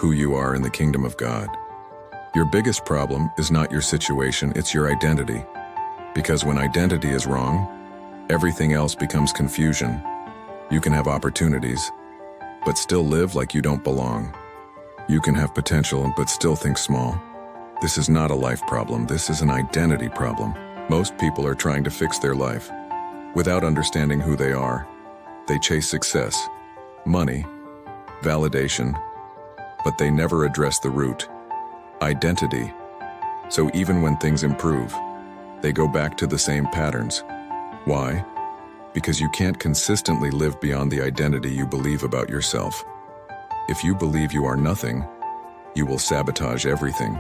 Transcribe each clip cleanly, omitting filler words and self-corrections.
who you are in the kingdom of God. Your biggest problem is not your situation, it's your identity. Because when identity is wrong, everything else becomes confusion. You can have opportunities, but still live like you don't belong. You can have potential, but still think small. This is not a life problem, this is an identity problem. Most people are trying to fix their life without understanding who they are. They chase success, money, validation, but they never address the root, identity. So even when things improve, they go back to the same patterns. Why? Because you can't consistently live beyond the identity you believe about yourself. If you believe you are nothing, you will sabotage everything.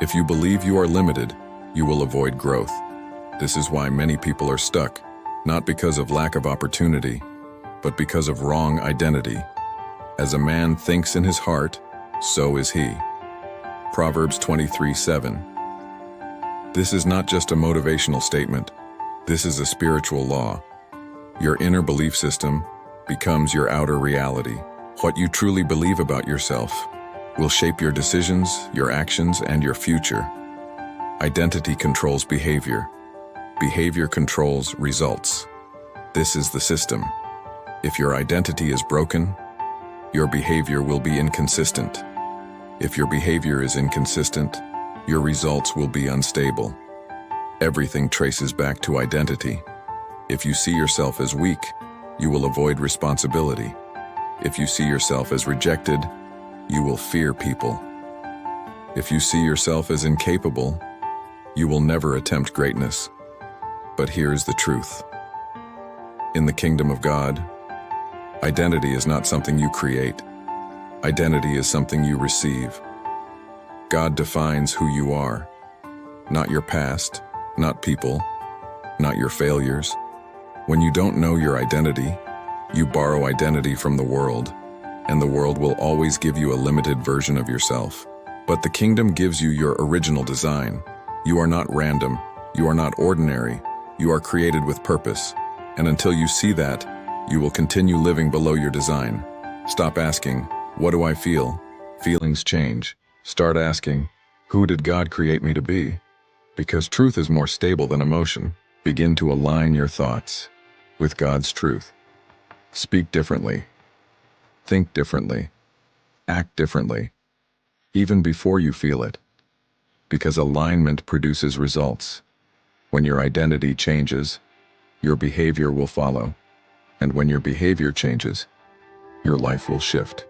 If you believe you are limited, you will avoid growth. This is why many people are stuck, not because of lack of opportunity, but because of wrong identity. As a man thinks in his heart, so is he. Proverbs 23:7. This is not just a motivational statement. This is a spiritual law. Your inner belief system becomes your outer reality. What you truly believe about yourself will shape your decisions, your actions, and your future. Identity controls behavior. Behavior controls results. This is the system. If your identity is broken, your behavior will be inconsistent. If your behavior is inconsistent, your results will be unstable. Everything traces back to identity. If you see yourself as weak, you will avoid responsibility. If you see yourself as rejected, you will fear people. If you see yourself as incapable, you will never attempt greatness. But here's the truth. In the kingdom of God, identity is not something you create. Identity is something you receive. God defines who you are, not your past, not people, not your failures. When you don't know your identity, you borrow identity from the world, and the world will always give you a limited version of yourself. But the kingdom gives you your original design. You are not random, you are not ordinary, you are created with purpose. And until you see that, you will continue living below your design. Stop asking, what do I feel? Feelings change. Start asking, who did God create me to be? Because truth is more stable than emotion. Begin to align your thoughts with God's truth. Speak differently. Think differently. Act differently. Even before you feel it. Because alignment produces results. When your identity changes, your behavior will follow. And when your behavior changes, your life will shift.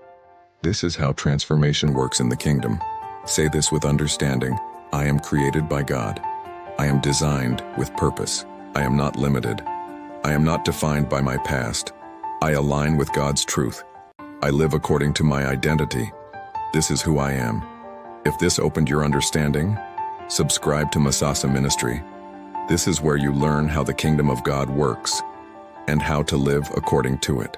This is how transformation works in the kingdom. Say this with understanding. I am created by God. I am designed with purpose. I am not limited. I am not defined by my past. I align with God's truth. I live according to my identity. This is who I am. If this opened your understanding, subscribe to Masasa Ministry. This is where you learn how the kingdom of God works and how to live according to it.